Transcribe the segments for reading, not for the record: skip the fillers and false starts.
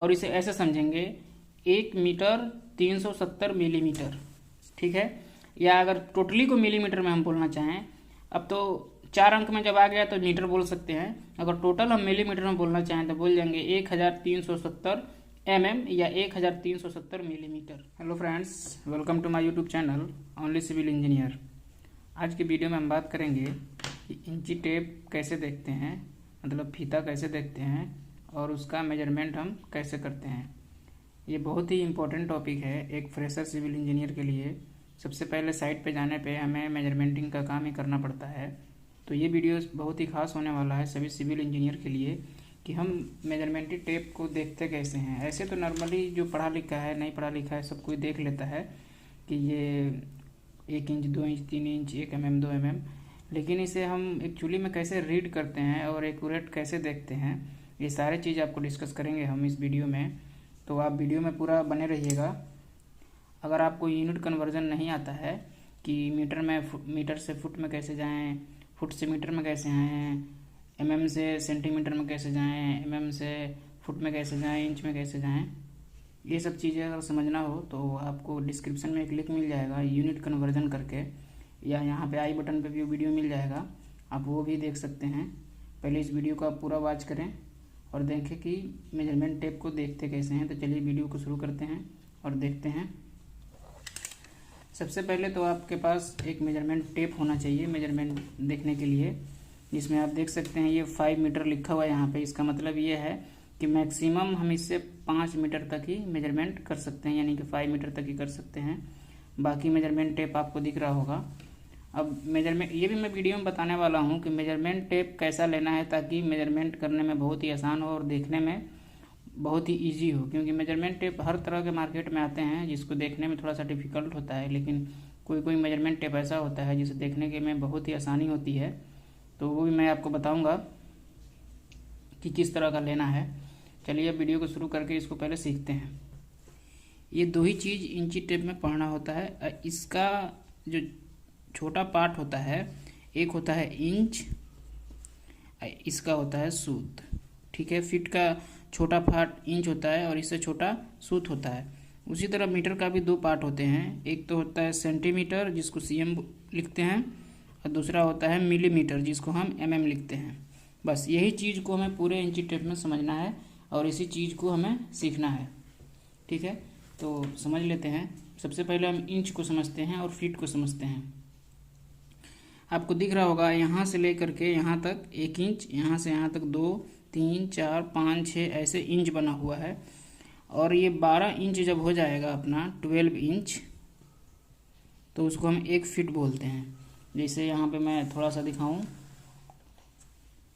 और इसे ऐसे समझेंगे 1 मीटर 370 मिलीमीटर, ठीक है। या अगर टोटली को मिलीमीटर में हम बोलना चाहें, अब तो 4 अंक में जब आ गया तो मीटर बोल सकते हैं, अगर टोटल हम मिलीमीटर में बोलना चाहें तो बोल जाएंगे 1370 या 1370 millimetre. Hello friends, welcome to my YouTube channel only civil engineer. आज की वीडियो में हम बात करेंगे कि इंची टेप कैसे देखते हैं, मतलब फीता कैसे देखते हैं और उसका मेजरमेंट हम कैसे करते हैं। ये बहुत ही इम्पोर्टेंट टॉपिक है एक फ्रेशर सिविल इंजीनियर के लिए। सबसे पहले साइट पे जाने पे हमें मेजरमेंटिंग का काम ही करना पड़ता है। तो ये वीडियो बहुत ही खास होने वाला है सभी सिविल इंजीनियर के लिए कि हम मेजरमेंटिंग टेप को देखते कैसे हैं। ऐसे तो नॉर्मली जो पढ़ा लिखा है, नहीं पढ़ा लिखा है, सब कोई देख लेता है कि ये 1 inch, 2 inch, 3 inch, 1 mm, 2 mm, लेकिन इसे हम एक्चुअली में कैसे रीड करते हैं और एक्यूरेट कैसे देखते हैं, ये सारे चीज़ आपको डिस्कस करेंगे हम इस वीडियो में। तो आप वीडियो में पूरा बने रहिएगा। अगर आपको यूनिट कन्वर्जन नहीं आता है कि मीटर से फुट में कैसे जाएं, फुट से मीटर में कैसे आएँ, mm से सेंटीमीटर में कैसे जाएं, mm से फुट में कैसे जाएं, इंच में कैसे जाएं, ये सब चीज़ें अगर समझना हो तो आपको डिस्क्रिप्शन में एक लिंक मिल जाएगा यूनिट कन्वर्जन करके, या यहाँ पे आई बटन पे भी वीडियो मिल जाएगा, आप वो भी देख सकते हैं। पहले इस वीडियो को आप पूरा वॉच करें और देखें कि मेजरमेंट टेप को देखते कैसे हैं। तो चलिए वीडियो को शुरू करते हैं और देखते हैं। सबसे पहले तो आपके पास एक मेजरमेंट टेप होना चाहिए मेजरमेंट देखने के लिए, जिसमें आप देख सकते हैं ये 5 मीटर लिखा हुआ है यहाँ पे। इसका मतलब ये है कि मैक्सिमम हम इससे 5 मीटर तक ही मेजरमेंट कर सकते हैं, यानी कि 5 मीटर तक ही कर सकते हैं। बाकी मेजरमेंट टेप आपको दिख रहा होगा। अब मेजरमेंट ये भी मैं वीडियो में बताने वाला हूँ कि मेजरमेंट टेप कैसा लेना है ताकि मेजरमेंट करने में बहुत ही आसान हो और देखने में बहुत ही ईजी हो, क्योंकि मेजरमेंट टेप हर तरह के मार्केट में आते हैं जिसको देखने में थोड़ा सा डिफिकल्ट होता है, लेकिन कोई कोई मेजरमेंट टेप ऐसा होता है जिसे देखने के में बहुत ही आसानी होती है। तो वो भी मैं आपको बताऊंगा कि किस तरह का लेना है। चलिए अब वीडियो को शुरू करके इसको पहले सीखते हैं। ये दो ही चीज़ इंची टेप में पढ़ना होता है। इसका जो छोटा पार्ट होता है, एक होता है इंच, इसका होता है सूत, ठीक है। फीट का छोटा पार्ट इंच होता है और इससे छोटा सूत होता है। उसी तरह मीटर का भी 2 पार्ट होते हैं, एक तो होता है सेंटीमीटर जिसको cm लिखते हैं, और दूसरा होता है मिलीमीटर जिसको हम mm लिखते हैं। बस यही चीज़ को हमें पूरे इंची टेप में समझना है और इसी चीज़ को हमें सीखना है, ठीक है। तो समझ लेते हैं। सबसे पहले हम इंच को समझते हैं और फीट को समझते हैं। आपको दिख रहा होगा यहाँ से लेकर के यहाँ तक 1 इंच, यहाँ से यहाँ तक 2, 3, 4, 5, 6 ऐसे इंच बना हुआ है। और ये 12 इंच जब हो जाएगा अपना 12 इंच, तो उसको हम 1 फीट बोलते हैं। जैसे यहाँ पे मैं थोड़ा सा दिखाऊं,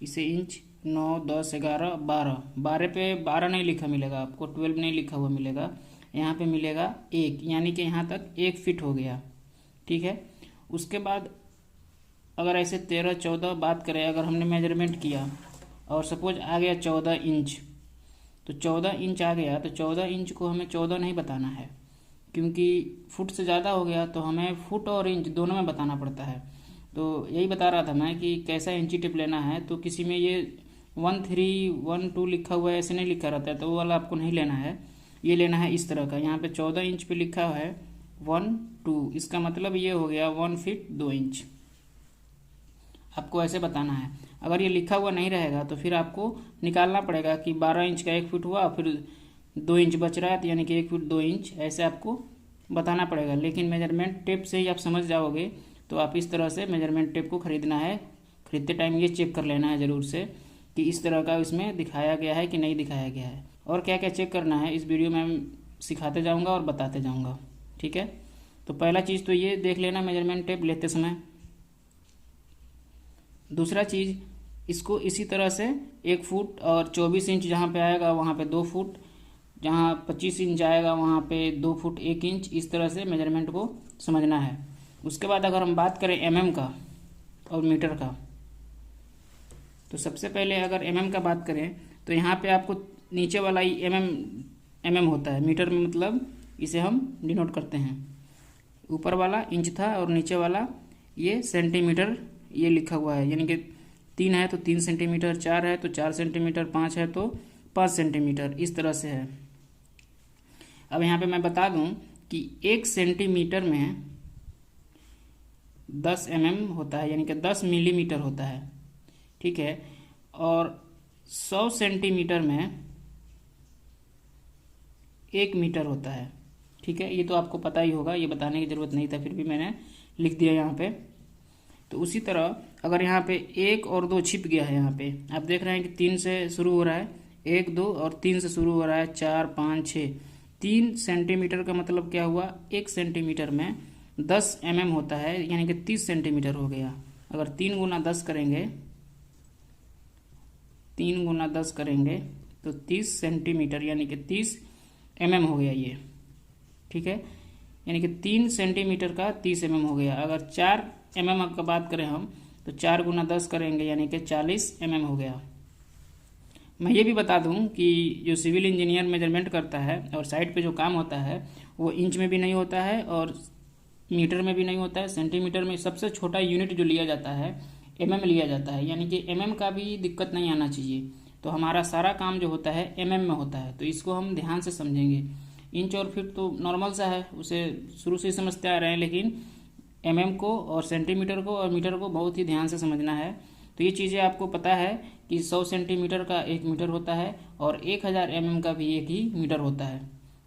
इसे इंच 9, 10, 11, 12 पे 12 नहीं लिखा मिलेगा आपको, 12 नहीं लिखा हुआ मिलेगा, यहाँ पे मिलेगा 1, यानी कि यहाँ तक 1 फीट हो गया, ठीक है। उसके बाद अगर ऐसे 13, 14 बात करें, अगर हमने मेजरमेंट किया और सपोज आ गया 14 इंच, तो 14 इंच आ गया तो 14 इंच को हमें 14 नहीं बताना है, क्योंकि फुट से ज़्यादा हो गया तो हमें फुट और इंच दोनों में बताना पड़ता है। तो यही बता रहा था मैं कि कैसा इंची टिप लेना है। तो किसी में ये 1, 3, 1, 2 लिखा हुआ है, ऐसे नहीं लिखा रहता है, तो वो वाला आपको नहीं लेना है। ये लेना है इस तरह का। यहाँ पे 14 इंच पे लिखा है 1, 2, इसका मतलब ये हो गया 1 फीट 2 इंच। आपको ऐसे बताना है। अगर ये लिखा हुआ नहीं रहेगा तो फिर आपको निकालना पड़ेगा कि 12 इंच का 1 फीट हुआ, फिर 2 इंच बच रहा है, तो यानी कि 1 फीट 2 इंच, ऐसे आपको बताना पड़ेगा। लेकिन मेजरमेंट टेप से ही आप समझ जाओगे। तो आप इस तरह से मेजरमेंट टेप को ख़रीदना है। खरीदते टाइम ये चेक कर लेना है ज़रूर से कि इस तरह का इसमें दिखाया गया है कि नहीं दिखाया गया है, और क्या क्या चेक करना है इस वीडियो में हम सिखाते जाऊँगा और बताते जाऊँगा, ठीक है। तो पहला चीज़ तो ये देख लेना मेजरमेंट टेप लेते समय। दूसरा चीज़, इसको इसी तरह से 1 फुट और 24 इंच जहाँ पे आएगा वहाँ पे 2 फुट, जहाँ 25 इंच आएगा वहाँ पे 2 फुट 1 इंच, इस तरह से मेजरमेंट को समझना है। उसके बाद अगर हम बात करें mm का और मीटर का, तो सबसे पहले अगर mm का बात करें तो यहाँ पे आपको नीचे वाला ही mm होता है। मीटर में मतलब इसे हम डिनोट करते हैं। ऊपर वाला इंच था और नीचे वाला ये सेंटीमीटर ये लिखा हुआ है, यानी कि 3 है तो 3 सेंटीमीटर, 4 है तो 4 सेंटीमीटर, 5 है तो 5 सेंटीमीटर, इस तरह से है। अब यहाँ पे मैं बता दूं कि 1 सेंटीमीटर में 10 mm होता है, यानी कि 10 मिलीमीटर होता है, ठीक है। और 100 सेंटीमीटर में 1 मीटर होता है, ठीक है। ये तो आपको पता ही होगा, ये बताने की ज़रूरत नहीं था, फिर भी मैंने लिख दिया यहाँ पे। तो उसी तरह अगर यहाँ पे 1 और 2 छिप गया है, यहाँ पे आप देख रहे हैं कि 3 से शुरू हो रहा है, 1 2 और 3 से शुरू हो रहा है, 4 5 6, 3 सेंटीमीटर का मतलब क्या हुआ, 1 सेंटीमीटर में 10 mm होता है, यानी कि 30 सेंटीमीटर हो गया। अगर 3 गुना 10 करेंगे, 3 गुना 10 करेंगे तो 30 सेंटीमीटर यानी कि 30 mm हो गया ये, ठीक है। यानी कि 3 सेंटीमीटर का 30 mm हो गया। अगर 4 mm का बात करें हम, तो 4 गुना 10 करेंगे यानी कि 40 mm हो गया। मैं ये भी बता दूं कि जो सिविल इंजीनियर मेजरमेंट करता है और साइट पे जो काम होता है वो इंच में भी नहीं होता है और मीटर में भी नहीं होता है, सेंटीमीटर में सबसे छोटा यूनिट जो लिया जाता है mm लिया जाता है, यानी कि mm का भी दिक्कत नहीं आना चाहिए। तो हमारा सारा काम जो होता है mm में होता है, तो इसको हम ध्यान से समझेंगे। इंच और फीट तो नॉर्मल सा है, उसे शुरू से ही समझते आ रहे हैं, लेकिन mm को और सेंटीमीटर को और मीटर को बहुत ही ध्यान से समझना है। तो ये चीज़ें आपको पता है कि 100 सेंटीमीटर का 1 मीटर होता है और 1000 mm का भी 1 ही मीटर होता है,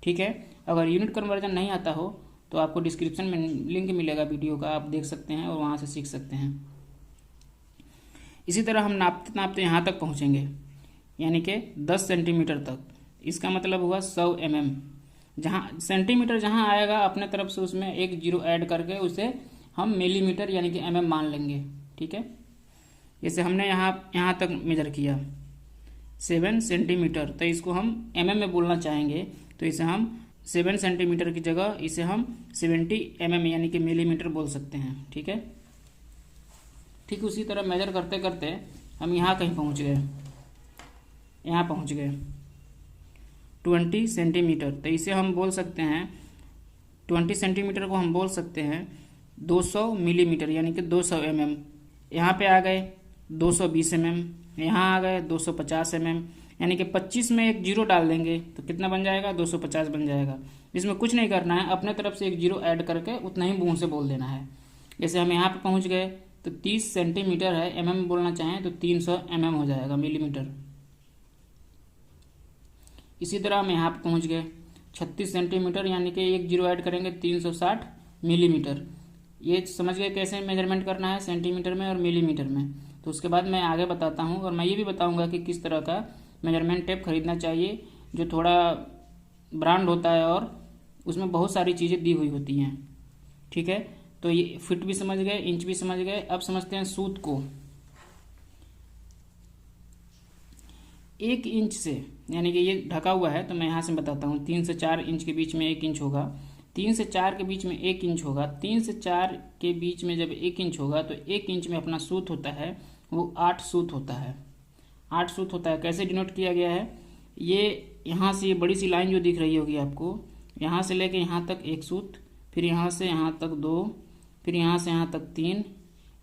ठीक है। अगर यूनिट कन्वर्जन नहीं आता हो तो आपको डिस्क्रिप्शन में लिंक मिलेगा वीडियो का, आप देख सकते हैं और वहाँ से सीख सकते हैं। इसी तरह हम नापते नापते यहाँ तक पहुँचेंगे, यानी कि 10 सेंटीमीटर तक। इसका मतलब हुआ 100 mm। जहाँ सेंटीमीटर जहाँ आएगा अपने तरफ से उसमें 1 जीरो ऐड करके उसे हम मिलीमीटर यानी कि mm मान लेंगे, ठीक है। जैसे हमने यहाँ तक मेजर किया 7 सेंटीमीटर, तो इसको हम mm में बोलना चाहेंगे, तो इसे हम 7 सेंटीमीटर की जगह इसे हम 70 mm यानी कि मिलीमीटर बोल सकते हैं, ठीक है। ठीक उसी तरह मेजर करते करते हम यहाँ कहीं पहुँच गए, यहाँ पहुँच गए 20 सेंटीमीटर, तो इसे हम बोल सकते हैं 20 सेंटीमीटर को हम बोल सकते हैं 200 मिलीमीटर यानी कि 200 mm। यहाँ पे आ गए 220 mm, यहाँ आ गए 250 mm, यानी कि 25 में एक जीरो डाल देंगे तो कितना बन जाएगा, 250 बन जाएगा। इसमें कुछ नहीं करना है, अपने तरफ से एक जीरो ऐड करके उतना ही मुंह से बोल देना है। जैसे हम यहाँ पे पहुँच गए तो 30 सेंटीमीटर है, mm बोलना चाहें तो 300 mm हो जाएगा, मिलीमीटर। इसी तरह हम यहाँ पे पहुँच गए 36 सेंटीमीटर यानी कि एक जीरो ऐड करेंगे 360 मिलीमीटर। ये समझ गए कैसे मेजरमेंट करना है सेंटीमीटर में और मिलीमीटर में। तो उसके बाद मैं आगे बताता हूँ और मैं ये भी बताऊँगा कि किस तरह का मेजरमेंट टेप खरीदना चाहिए, जो थोड़ा ब्रांड होता है और उसमें बहुत सारी चीज़ें दी हुई होती हैं, ठीक है। तो ये फिट भी समझ गए, इंच भी समझ गए। अब समझते हैं सूत को। 1 इंच से, यानी कि ये ढका हुआ है तो मैं यहाँ से बताता हूँ, 3 से 4 इंच के बीच में 1 इंच होगा, 3 से 4 के बीच में 1 इंच होगा, 3 से 4 के बीच में जब 1 इंच होगा तो 1 इंच में अपना सूत होता है वो 8 सूत होता है। 8 सूत होता है। कैसे डिनोट किया गया है, ये यहाँ से ये बड़ी सी लाइन जो दिख रही होगी आपको, यहाँ से लेके यहाँ तक 1 सूत, फिर यहाँ से यहाँ तक 2, फिर यहाँ से यहाँ तक 3,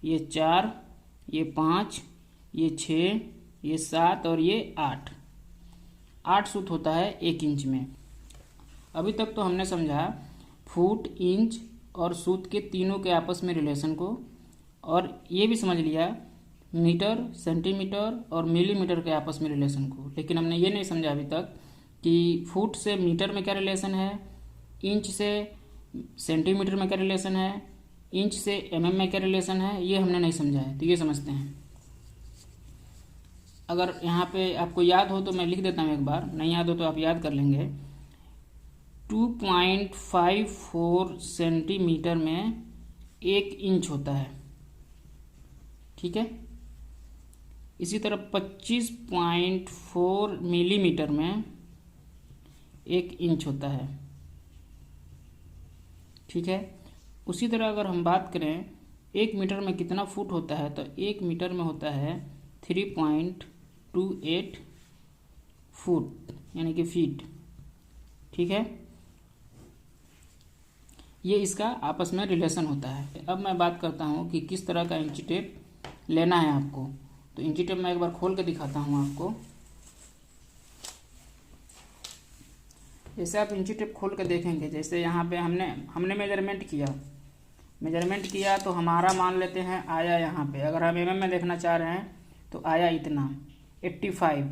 ये 4, ये 5, ये 6, ये 7 और ये 8। 8 सूत होता है 1 इंच में। अभी तक तो हमने समझा फुट, इंच और सूत के तीनों के आपस में रिलेशन को, और ये भी समझ लिया मीटर, सेंटीमीटर और मिलीमीटर के आपस में रिलेशन को। लेकिन हमने ये नहीं समझा अभी तक कि फुट से मीटर में क्या रिलेशन है, इंच से सेंटीमीटर में क्या रिलेशन है, इंच से mm में क्या रिलेशन है, ये हमने नहीं समझा है। तो ये समझते हैं। अगर यहाँ पे आपको याद हो तो मैं लिख देता हूँ एक बार, नहीं याद हो तो आप याद कर लेंगे। 2.54 सेंटीमीटर में 1 इंच होता है, ठीक है। इसी तरह 25.4 मिलीमीटर में 1 इंच होता है, ठीक है। उसी तरह अगर हम बात करें 1 मीटर में कितना फुट होता है, तो 1 मीटर में होता है 3.28 फुट यानी कि फीट, ठीक है। ये इसका आपस में रिलेशन होता है। अब मैं बात करता हूँ कि किस तरह का इंची टेप लेना है आपको। तो इंची टेप मैं एक बार खोल के दिखाता हूँ आपको। जैसे आप इंची टेप खोल के देखेंगे, जैसे यहाँ पे हमने मेजरमेंट किया तो हमारा मान लेते हैं आया यहाँ पे। अगर हम mm में देखना चाह रहे हैं तो आया इतना 85।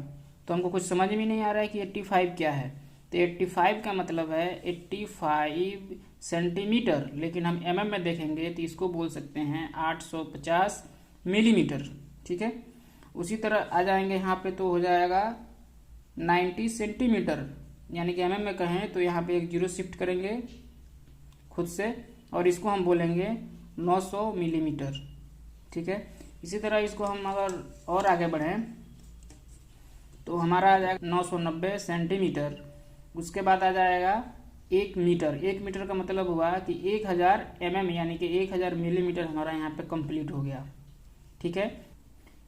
तो हमको कुछ समझ में नहीं आ रहा है कि 85 क्या है। तो 85 का मतलब है 85 सेंटीमीटर, लेकिन हम mm में देखेंगे तो इसको बोल सकते हैं 850 मिलीमीटर। ठीक है, उसी तरह आ जाएंगे यहाँ पे तो हो जाएगा 90 सेंटीमीटर, यानी कि mm में कहें तो यहाँ पे एक जीरो शिफ्ट करेंगे खुद से और इसको हम बोलेंगे 900 मिलीमीटर। ठीक है, इसी तरह इसको हम अगर और आगे बढ़ें तो हमारा आ जाएगा 990 सेंटीमीटर। उसके बाद आ जाएगा 1 मीटर। 1 मीटर का मतलब हुआ कि 1000 mm यानी कि 1000 मिलीमीटर हमारा यहाँ पे कंप्लीट हो गया। ठीक है,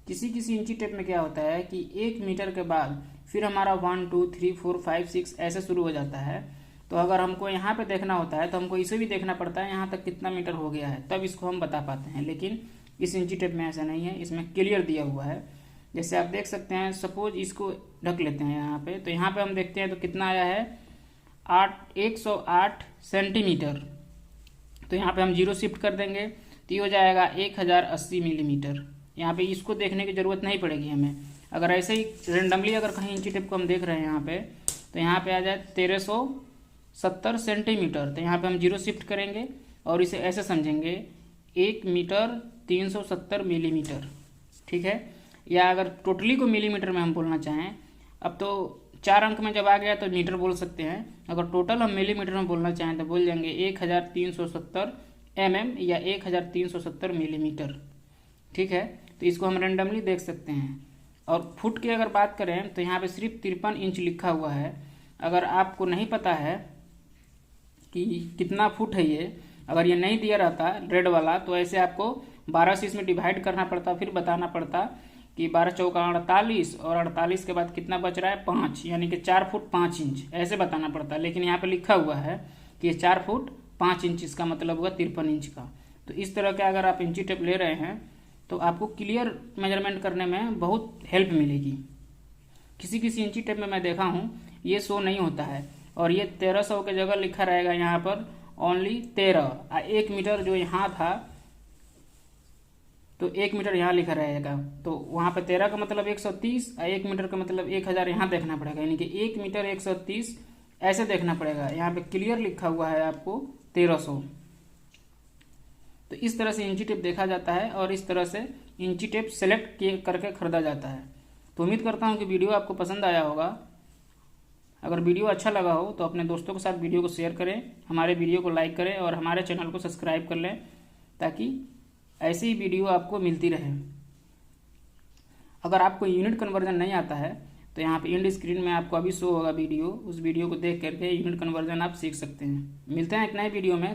किसी किसी इंची टेप में क्या होता है कि 1 मीटर के बाद फिर हमारा 1 2 3 4 5 6 ऐसे शुरू हो जाता है। तो अगर हमको यहाँ पे देखना होता है तो हमको इसे भी देखना पड़ता है यहाँ तक कितना मीटर हो गया है, तब इसको हम बता पाते हैं। लेकिन इस इंची टेप में ऐसा नहीं है, इसमें क्लियर दिया हुआ है। जैसे आप देख सकते हैं, सपोज इसको ढक लेते हैं यहाँ पे, तो यहाँ पे हम देखते हैं तो कितना आया है 108 सेंटीमीटर। तो यहाँ पे हम जीरो शिफ्ट कर देंगे तो ये हो जाएगा 1080 मिलीमीटर। यहाँ पे इसको देखने की जरूरत नहीं पड़ेगी हमें। अगर ऐसे ही रेंडमली अगर कहीं इंची टेप को हम देख रहे हैं यहाँ पे, तो यहाँ पे आ जाए 1370 सेंटीमीटर। तो यहाँ पे हम जीरो शिफ्ट करेंगे और इसे ऐसे समझेंगे 1 मीटर 370 मिलीमीटर। ठीक है, या अगर टोटली को मिलीमीटर में हम बोलना चाहें, अब तो 4 अंक में जब आ गया तो मीटर बोल सकते हैं। अगर टोटल हम मिलीमीटर में बोलना चाहें तो बोल जाएंगे 1370 mm या 1370 मिलीमीटर। ठीक है, तो इसको हम रेंडमली देख सकते हैं। और फुट की अगर बात करें तो यहाँ पे सिर्फ 53 इंच लिखा हुआ है। अगर आपको नहीं पता है कि कितना फुट है ये, अगर ये नहीं दिया रहता रेड वाला, तो ऐसे आपको 12 से इसमें डिवाइड करना पड़ता, फिर बताना पड़ता कि 12 चौका 48 और 48 के बाद कितना बच रहा है 5, यानी कि 4 फुट 5 इंच ऐसे बताना पड़ता। लेकिन यहाँ पे लिखा हुआ है कि 4 फुट 5 इंच, इसका मतलब हुआ 53 इंच का। तो इस तरह के अगर आप इंची टेप ले रहे हैं तो आपको क्लियर मेजरमेंट करने में बहुत हेल्प मिलेगी। किसी किसी इंची टेप में मैं देखा हूँ ये शो नहीं होता है और ये 1300 के जगह लिखा रहेगा यहाँ पर ओनली 13। 1 मीटर जो यहाँ था तो 1 मीटर यहाँ लिखा रहेगा, तो वहाँ पे 13 का मतलब 130 और 1 मीटर का मतलब 1000 यहाँ देखना पड़ेगा, यानी कि 1 मीटर 130 ऐसे देखना पड़ेगा। यहाँ पे क्लियर लिखा हुआ है आपको 1300। तो इस तरह से इंची टेप देखा जाता है और इस तरह से इंची टेप सेलेक्ट करके खरीदा जाता है। तो उम्मीद करता हूँ कि वीडियो आपको पसंद आया होगा। अगर वीडियो अच्छा लगा हो तो अपने दोस्तों के साथ वीडियो को शेयर करें, हमारे वीडियो को लाइक करें और हमारे चैनल को सब्सक्राइब कर लें ताकि ऐसी ही वीडियो आपको मिलती रहे। अगर आपको यूनिट कन्वर्जन नहीं आता है तो यहाँ पे एंड स्क्रीन में आपको अभी शो होगा वीडियो, उस वीडियो को देख करके यूनिट कन्वर्जन आप सीख सकते हैं। मिलते हैं एक नए वीडियो में।